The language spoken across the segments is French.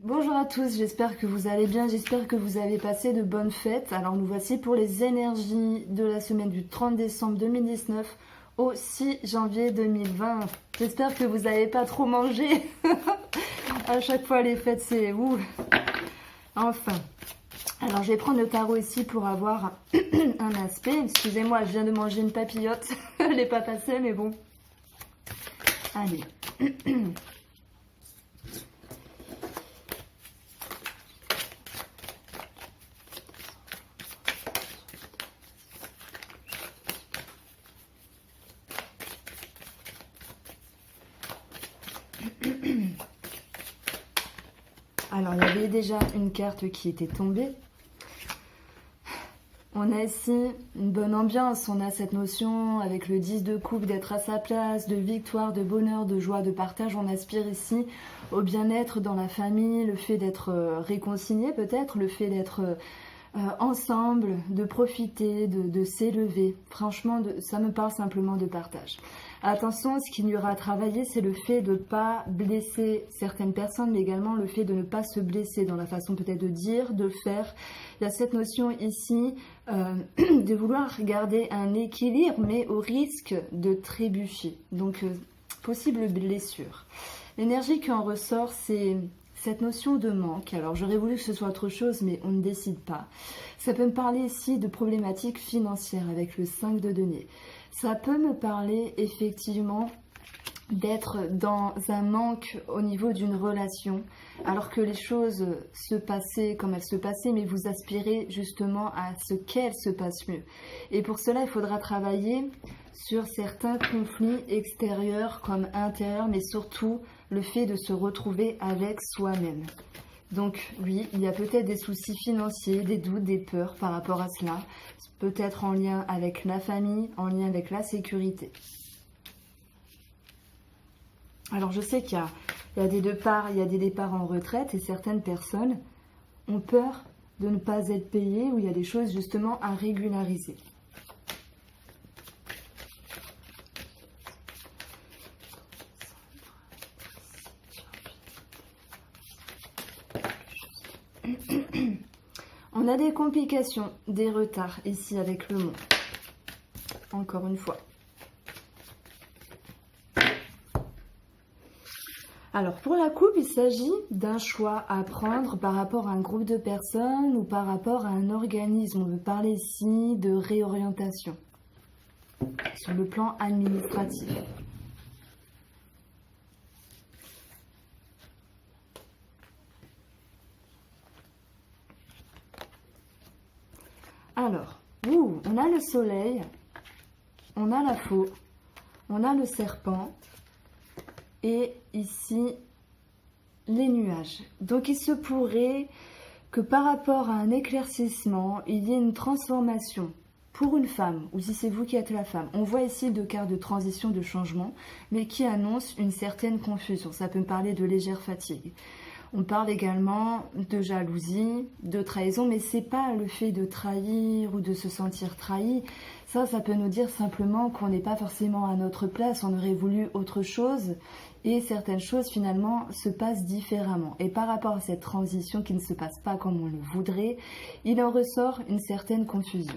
Bonjour à tous, j'espère que vous allez bien, j'espère que vous avez passé de bonnes fêtes. Alors nous voici pour les énergies de la semaine du 30 décembre 2019 au 6 janvier 2020. J'espère que vous n'avez pas trop mangé. À chaque fois les fêtes c'est ouh. Enfin. Alors je vais prendre le tarot ici pour avoir un aspect. Excusez-moi, je viens de manger une papillote. Elle n'est pas passée mais bon. Allez. Alors, il y avait déjà une carte qui était tombée. On a ici une bonne ambiance, on a cette notion avec le 10 de coupe d'être à sa place, de victoire, de bonheur, de joie, de partage. On aspire ici au bien-être dans la famille, le fait d'être réconcilié peut-être, le fait d'être ensemble, de profiter, de s'élever. Franchement, ça me parle simplement de partage. Attention, ce qu'il y aura à travailler, c'est le fait de ne pas blesser certaines personnes, mais également le fait de ne pas se blesser dans la façon peut-être de dire, de faire. Il y a cette notion ici de vouloir garder un équilibre, mais au risque de trébucher. Donc, possible blessure. L'énergie qui en ressort, c'est cette notion de manque. Alors, j'aurais voulu que ce soit autre chose, mais on ne décide pas. Ça peut me parler ici de problématiques financières avec le 5 de denier. Ça peut me parler effectivement d'être dans un manque au niveau d'une relation, alors que les choses se passaient comme elles se passaient, mais vous aspirez justement à ce qu'elles se passent mieux. Et pour cela, il faudra travailler sur certains conflits extérieurs comme intérieurs, mais surtout le fait de se retrouver avec soi-même. Donc oui, il y a peut-être des soucis financiers, des doutes, des peurs par rapport à cela, peut-être en lien avec la famille, en lien avec la sécurité. Alors je sais qu'il y a des départs en retraite et certaines personnes ont peur de ne pas être payées ou il y a des choses justement à régulariser. On a des complications, des retards ici avec le monde. Encore une fois. Alors pour la coupe, il s'agit d'un choix à prendre par rapport à un groupe de personnes ou par rapport à un organisme. On veut parler ici de réorientation sur le plan administratif. Alors, on a le soleil, on a la faux, on a le serpent et ici les nuages. Donc il se pourrait que par rapport à un éclaircissement, il y ait une transformation pour une femme, ou si c'est vous qui êtes la femme. On voit ici deux cartes de transition, de changement, mais qui annoncent une certaine confusion. Ça peut me parler de légère fatigue. On parle également de jalousie, de trahison, mais c'est pas le fait de trahir ou de se sentir trahi. Ça peut nous dire simplement qu'on n'est pas forcément à notre place, on aurait voulu autre chose et certaines choses finalement se passent différemment. Et par rapport à cette transition qui ne se passe pas comme on le voudrait, il en ressort une certaine confusion.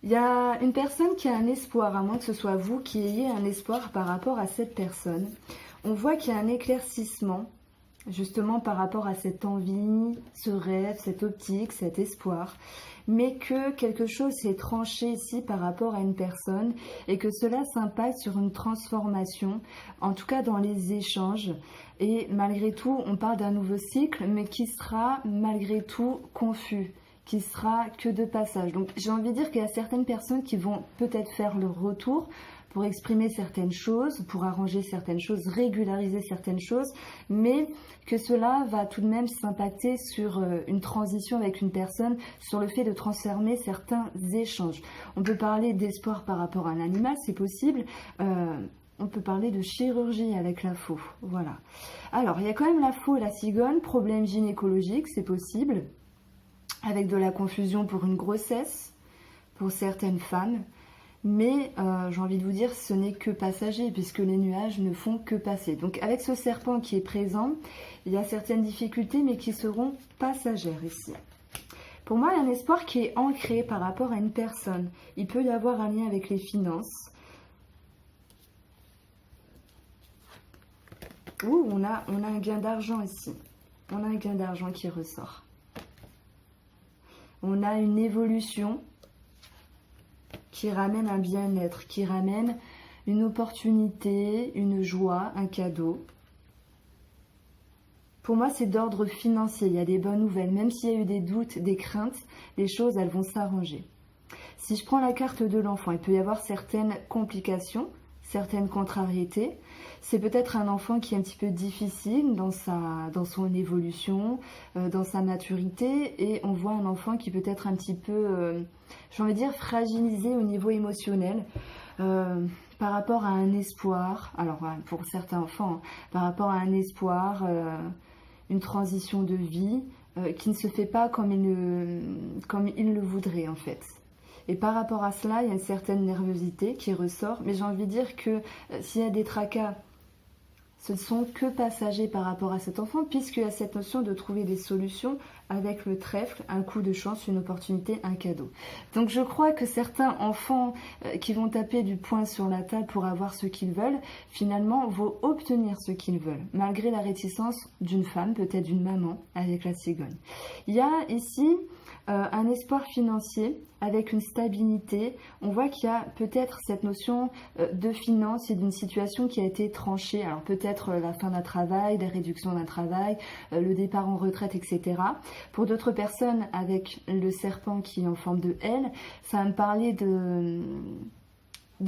Il y a une personne qui a un espoir, à moins que ce soit vous qui ayez un espoir par rapport à cette personne. On voit qu'il y a un éclaircissement, justement par rapport à cette envie, ce rêve, cette optique, cet espoir, mais que quelque chose s'est tranché ici par rapport à une personne et que cela s'impacte sur une transformation, en tout cas dans les échanges. Et malgré tout, on parle d'un nouveau cycle, mais qui sera malgré tout confus, qui sera que de passage. Donc j'ai envie de dire qu'il y a certaines personnes qui vont peut-être faire leur retour pour exprimer certaines choses, pour arranger certaines choses, régulariser certaines choses, mais que cela va tout de même s'impacter sur une transition avec une personne, sur le fait de transformer certains échanges. On peut parler d'espoir par rapport à un animal, c'est possible. On peut parler de chirurgie avec la faux. Voilà. Alors, il y a quand même la faux et la cigogne, problème gynécologique, c'est possible. Avec de la confusion pour une grossesse, pour certaines femmes. Mais j'ai envie de vous dire, ce n'est que passager, puisque les nuages ne font que passer. Donc avec ce serpent qui est présent, il y a certaines difficultés, mais qui seront passagères ici. Pour moi, il y a un espoir qui est ancré par rapport à une personne. Il peut y avoir un lien avec les finances. Ouh, on a un gain d'argent ici. On a un gain d'argent qui ressort. On a une évolution qui ramène un bien-être, qui ramène une opportunité, une joie, un cadeau. Pour moi, c'est d'ordre financier. Il y a des bonnes nouvelles. Même s'il y a eu des doutes, des craintes, les choses, elles vont s'arranger. Si je prends la carte de l'enfant, il peut y avoir certaines complications, certaines contrariétés. C'est peut-être un enfant qui est un petit peu difficile dans son évolution, dans sa maturité. Et on voit un enfant qui peut être un petit peu, j'ai envie de dire, fragilisé au niveau émotionnel. Par rapport à un espoir, alors pour certains enfants, par rapport à un espoir, une transition de vie qui ne se fait pas comme il le voudrait en fait. Et par rapport à cela, il y a une certaine nervosité qui ressort, mais j'ai envie de dire que s'il y a des tracas, ce ne sont que passagers par rapport à cet enfant, puisqu'il y a cette notion de trouver des solutions avec le trèfle, un coup de chance, une opportunité, un cadeau. Donc je crois que certains enfants qui vont taper du poing sur la table pour avoir ce qu'ils veulent, finalement vont obtenir ce qu'ils veulent, malgré la réticence d'une femme, peut-être d'une maman, avec la cigogne. Il y a ici un espoir financier avec une stabilité. On voit qu'il y a peut-être cette notion de finance et d'une situation qui a été tranchée. Alors peut-être la fin d'un travail, des réductions d'un travail, le départ en retraite, etc. Pour d'autres personnes, avec le serpent qui est en forme de L, ça va me parler de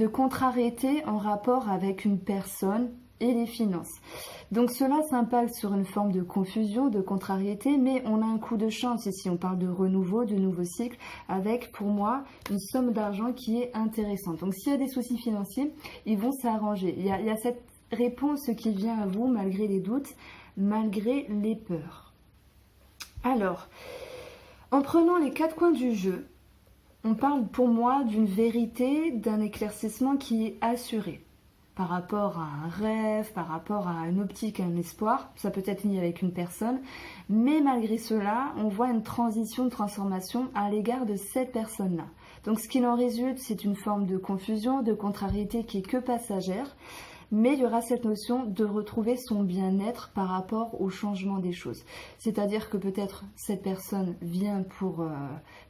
contrariété en rapport avec une personne et les finances. Donc cela s'impacte sur une forme de confusion, de contrariété, mais on a un coup de chance ici. On parle de renouveau, de nouveau cycle, avec pour moi une somme d'argent qui est intéressante. Donc s'il y a des soucis financiers, ils vont s'arranger. Il y a cette réponse qui vient à vous malgré les doutes, malgré les peurs. Alors, en prenant les 4 coins du jeu, on parle pour moi d'une vérité, d'un éclaircissement qui est assuré. Par rapport à un rêve, par rapport à une optique, un espoir, ça peut être lié avec une personne, mais malgré cela, on voit une transition, une transformation à l'égard de cette personne-là. Donc ce qu'il en résulte, c'est une forme de confusion, de contrariété qui est que passagère, mais il y aura cette notion de retrouver son bien-être par rapport au changement des choses. C'est-à-dire que peut-être cette personne vient pour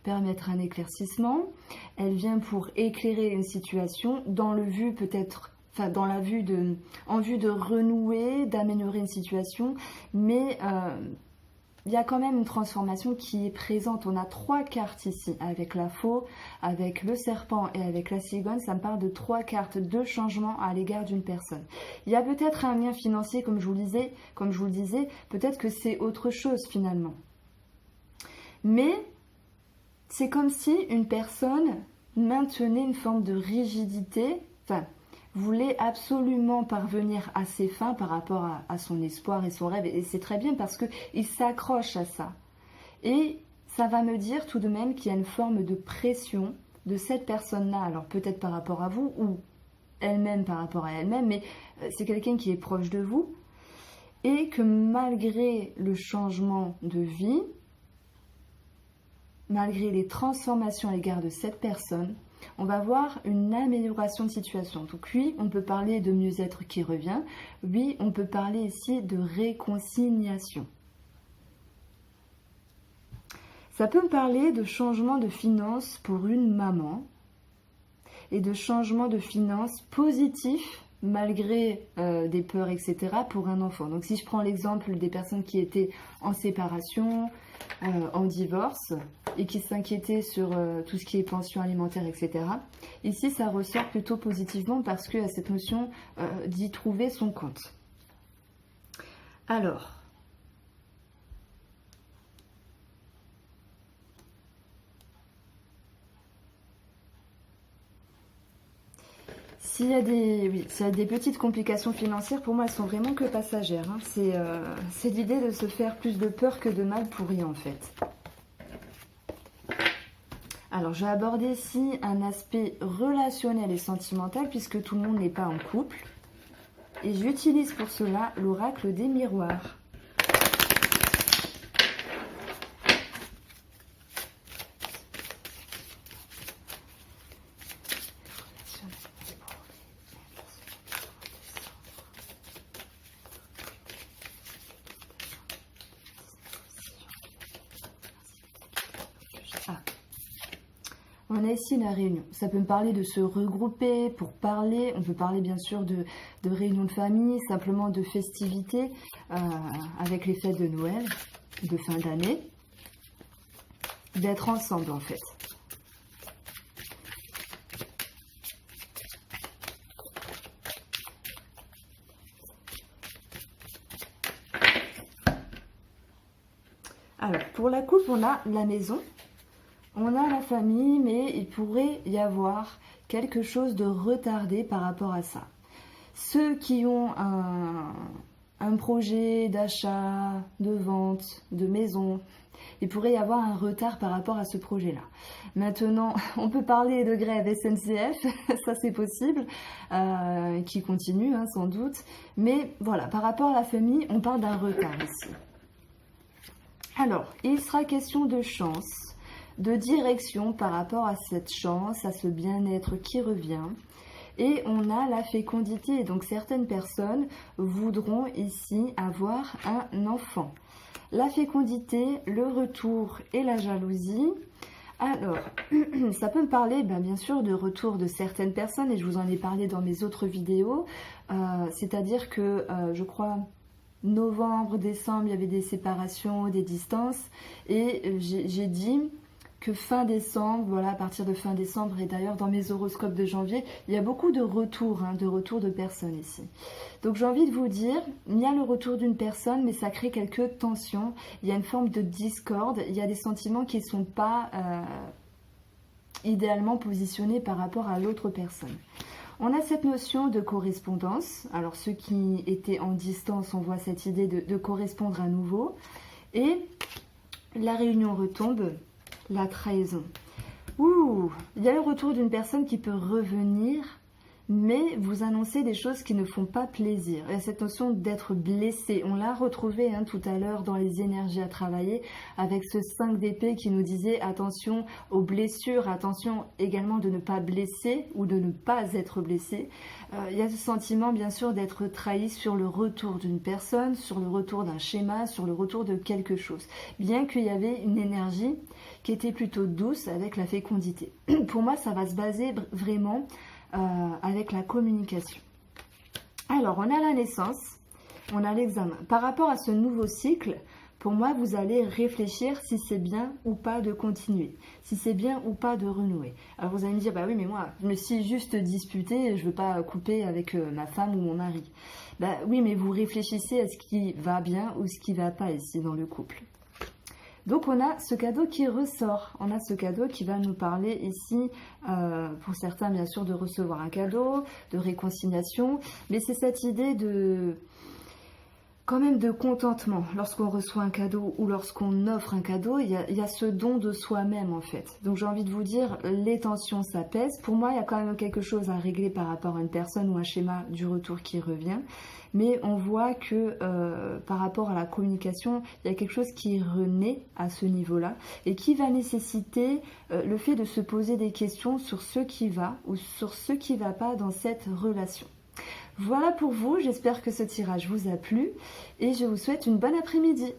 permettre un éclaircissement, elle vient pour éclairer une situation dans le but peut-être, enfin en vue de renouer, d'améliorer une situation, mais il y a quand même une transformation qui est présente. On a 3 cartes ici, avec la faux, avec le serpent et avec la cigogne. Ça me parle de 3 cartes de changement à l'égard d'une personne. Il y a peut-être un lien financier, comme je vous le disais, peut-être que c'est autre chose finalement. Mais c'est comme si une personne maintenait une forme de rigidité, voulait absolument parvenir à ses fins par rapport à son espoir et son rêve. Et c'est très bien parce qu'il s'accroche à ça. Et ça va me dire tout de même qu'il y a une forme de pression de cette personne-là. Alors peut-être par rapport à vous ou elle-même par rapport à elle-même, mais c'est quelqu'un qui est proche de vous. Et que malgré le changement de vie, malgré les transformations à l'égard de cette personne, on va voir une amélioration de situation. Donc oui, on peut parler de mieux-être qui revient. Oui, on peut parler ici de réconciliation. Ça peut me parler de changement de finances pour une maman et de changement de finances positif malgré des peurs, etc. pour un enfant. Donc si je prends l'exemple des personnes qui étaient en séparation, en divorce et qui s'inquiétaient sur tout ce qui est pension alimentaire, etc. Ici, ça ressort plutôt positivement parce qu'il y a cette notion d'y trouver son compte. Alors, s'il y a des petites complications financières, pour moi, elles sont vraiment que passagères. Hein. C'est l'idée de se faire plus de peur que de mal pour rien, en fait. Alors, je vais aborder ici un aspect relationnel et sentimental puisque tout le monde n'est pas en couple. Et j'utilise pour cela l'oracle des miroirs. On a ici la réunion. Ça peut me parler de se regrouper pour parler. On peut parler bien sûr de réunions de famille, simplement de festivités avec les fêtes de Noël, de fin d'année. D'être ensemble en fait. Alors, pour la coupe, on a la maison. On a la famille, mais il pourrait y avoir quelque chose de retardé par rapport à ça. Ceux qui ont un projet d'achat, de vente, de maison, il pourrait y avoir un retard par rapport à ce projet-là. Maintenant, on peut parler de grève SNCF, ça c'est possible, qui continue sans doute. Mais voilà, par rapport à la famille, on parle d'un retard ici. Alors, il sera question de chance, de direction par rapport à cette chance, à ce bien-être qui revient. Et on a la fécondité. Donc certaines personnes voudront ici avoir un enfant. La fécondité, le retour et la jalousie. Alors, ça peut me parler bien sûr de retour de certaines personnes et je vous en ai parlé dans mes autres vidéos. C'est-à-dire que je crois novembre, décembre, il y avait des séparations, des distances et j'ai dit que fin décembre, voilà, à partir de fin décembre et d'ailleurs dans mes horoscopes de janvier, il y a beaucoup de retours de personnes ici. Donc j'ai envie de vous dire, il y a le retour d'une personne, mais ça crée quelques tensions, il y a une forme de discorde, il y a des sentiments qui ne sont pas idéalement positionnés par rapport à l'autre personne. On a cette notion de correspondance, alors ceux qui étaient en distance, on voit cette idée de correspondre à nouveau, et la réunion retombe. La trahison. Ouh, il y a le retour d'une personne qui peut revenir, mais vous annoncez des choses qui ne font pas plaisir. Il y a cette notion d'être blessé. On l'a retrouvé tout à l'heure dans les énergies à travailler avec ce 5 d'épée qui nous disait attention aux blessures, attention également de ne pas blesser ou de ne pas être blessé. Il y a ce sentiment bien sûr d'être trahi sur le retour d'une personne, sur le retour d'un schéma, sur le retour de quelque chose. Bien qu'il y avait une énergie qui était plutôt douce avec la fécondité. Pour moi, ça va se baser vraiment avec la communication. Alors, on a la naissance, on a l'examen. Par rapport à ce nouveau cycle, pour moi, vous allez réfléchir si c'est bien ou pas de continuer, si c'est bien ou pas de renouer. Alors, vous allez me dire, bah oui, mais moi, je me suis juste disputée, je ne veux pas couper avec ma femme ou mon mari. Bah oui, mais vous réfléchissez à ce qui va bien ou ce qui ne va pas ici dans le couple. Donc on a ce cadeau qui ressort, on a ce cadeau qui va nous parler ici, pour certains bien sûr de recevoir un cadeau, de réconciliation, mais c'est cette idée de quand même de contentement lorsqu'on reçoit un cadeau ou lorsqu'on offre un cadeau, il y a ce don de soi-même en fait. Donc j'ai envie de vous dire, les tensions s'apaisent. Pour moi, il y a quand même quelque chose à régler par rapport à une personne ou un schéma du retour qui revient. Mais on voit que par rapport à la communication, il y a quelque chose qui renaît à ce niveau-là et qui va nécessiter le fait de se poser des questions sur ce qui va ou sur ce qui ne va pas dans cette relation. Voilà pour vous, j'espère que ce tirage vous a plu et je vous souhaite une bonne après-midi.